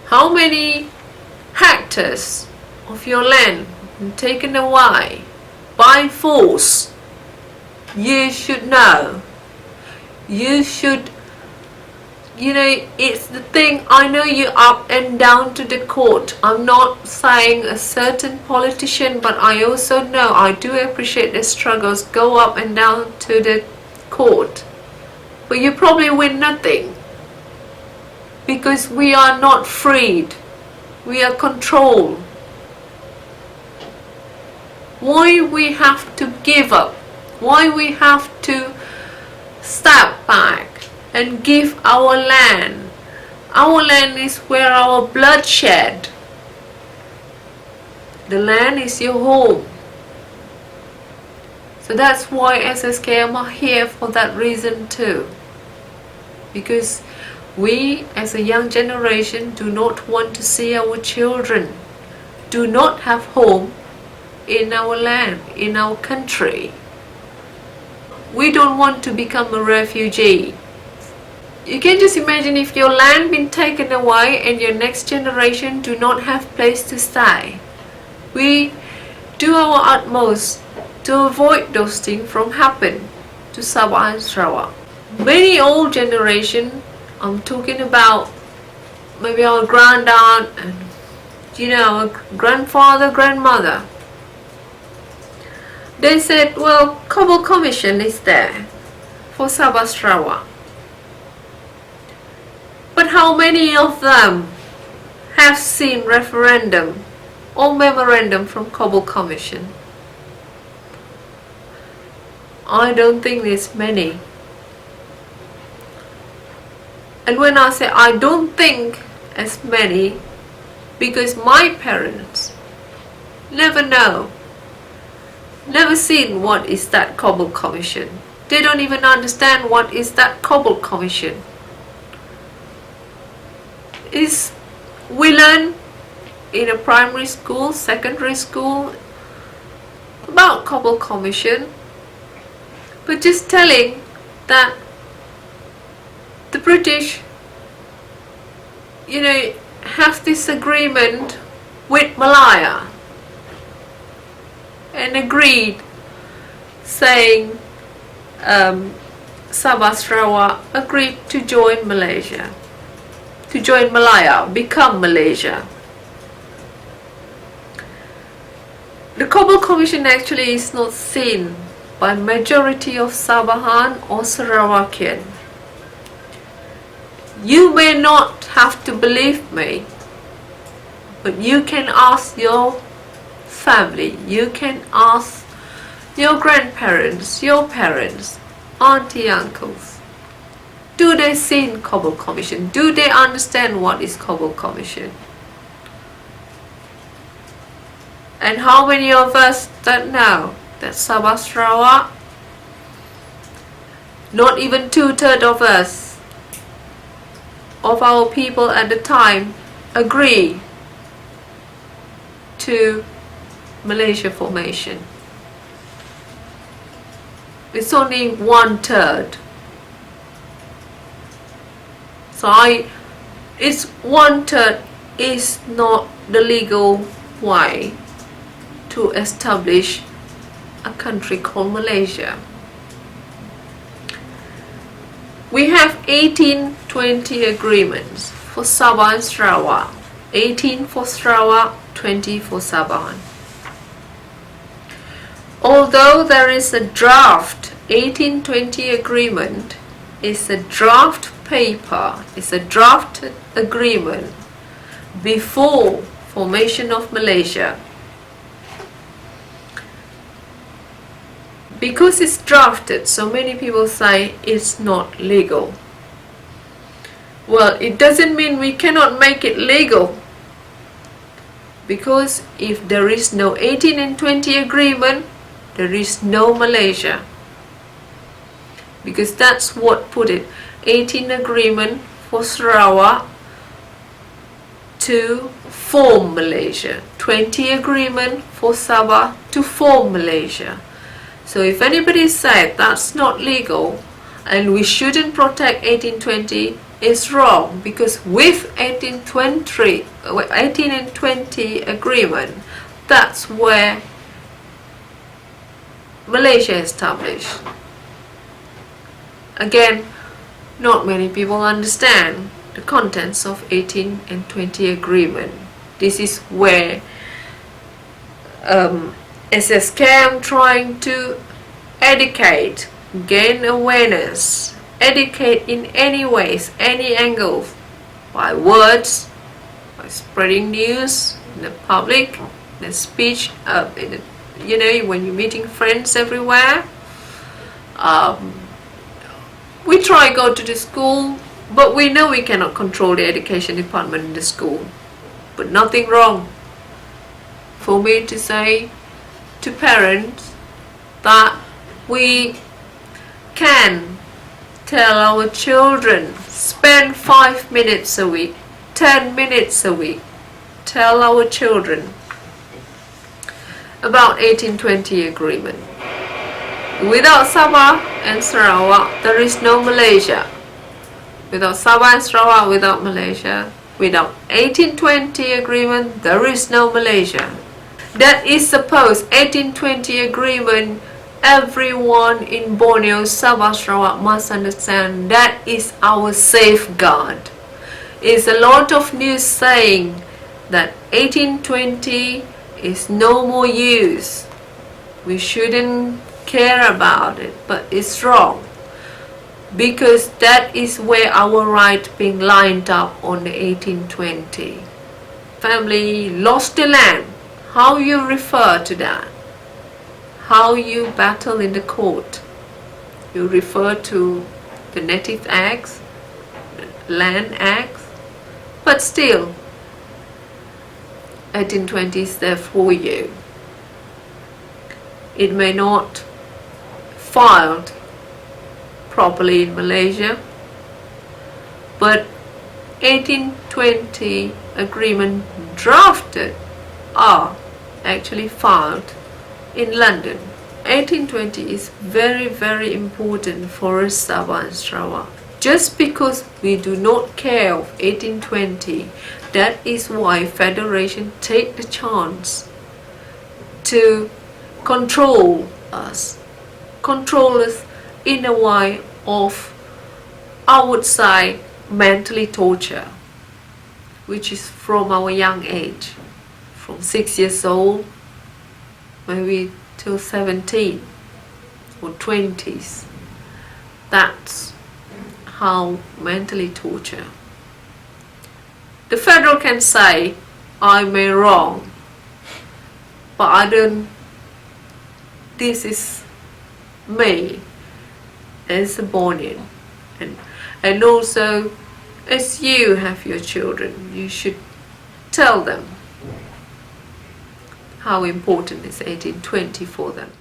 how many hectares of your land taken away by force? You should know. You should, it's the thing. I know you up and down to the court. I'm not saying a certain politician, but I also know, I do appreciate the struggles, go up and down to the court. But you probably win nothing. Because we are not freed. We are controlled. Why we have to give up? Why we have to step back and give our land? Our land is where our blood shed. The land is your home. So that's why SSKM are here for that reason too. Because we as a young generation do not want to see our children do not have home in our land, in our country. We don't want to become a refugee. You can just imagine if your land been taken away and your next generation do not have place to stay. We do our utmost to avoid those things from happen to Sabah and Sarawak. Many old generation, I'm talking about maybe our granddad and our grandfather, grandmother. They said, well, Cobble Commission is there for Sabah Sarawak. But how many of them have seen referendum or memorandum from Cobble Commission? I don't think there's many. And when I say I don't think as many, because my parents never know, never seen what is that Cobble Commission. They don't even understand what is that Cobble Commission. We learn in a primary school, secondary school about Cobble Commission, but just telling that the British, have this agreement with Malaya and agreed, saying Sabah Sarawak agreed to join Malaysia, to join Malaya, become Malaysia. The Cobble Commission actually is not seen by majority of Sabahan or Sarawakian. You may not have to believe me, but you can ask your family, you can ask your grandparents, your parents, auntie, uncles. Do they see Cobble Commission? Do they understand what is Cobble Commission? And how many of us that know that Sabah Sarawak, not even 2/3 of us, of our people at the time, agree to Malaysia formation? It's only 1/3. So it's 1/3 is not the legal way to establish a country called Malaysia. We have 1820 agreements for Sabah and Sarawak. 18 for Sarawak, 20 for Sabahan. Although there is a draft 1820 agreement, is a draft paper, is a draft agreement before formation of Malaysia. Because it's drafted, so many people say it's not legal. Well, it doesn't mean we cannot make it legal. Because if there is no 18 and 20 agreement, there is no Malaysia. Because that's what put it. 18 agreement for Sarawak to form Malaysia. 20 agreement for Sabah to form Malaysia. So if anybody said that's not legal and we shouldn't protect 1820, is wrong, because with 18 and 20 agreement, that's where Malaysia established. Again, not many people understand the contents of 18 and 20 agreement. This is where SSKM trying to educate, gain awareness, educate in any ways, any angle, by words, by spreading news in the public, the speech, when you're meeting friends everywhere. We try go to the school, but we know we cannot control the education department in the school. But nothing wrong for me to say to parents that we can tell our children, spend 5 minutes a week, 10 minutes a week, tell our children about 1820 agreement. Without Sabah and Sarawak, there is no Malaysia. Without Sabah and Sarawak, without Malaysia, without 1820 agreement, there is no Malaysia. That is supposed 1820 agreement. Everyone in Borneo, Sabah Sarawak must understand that is our safeguard. It's a lot of news saying that 1820 is no more use. We shouldn't care about it, but it's wrong, because that is where our right being lined up on the 1820. Family lost the land. How you refer to that? How you battle in the court? You refer to the Native Acts, the Land Acts, but still 1820 is there for you. It may not filed properly in Malaysia, but 1820 agreement drafted are actually filed in London. 1820 is very, very important for us, Sabah and Sarawak. Just because we do not care of 1820, that is why Federation take the chance to control us in a way of, I would say, mentally torture, which is from our young age, from 6 years old, maybe till 17 or 20s. That's how mentally torture. The federal can say, I may wrong, but I don't. This is me as a Bornean, and also as you have your children, you should tell them how important is 1820 for them.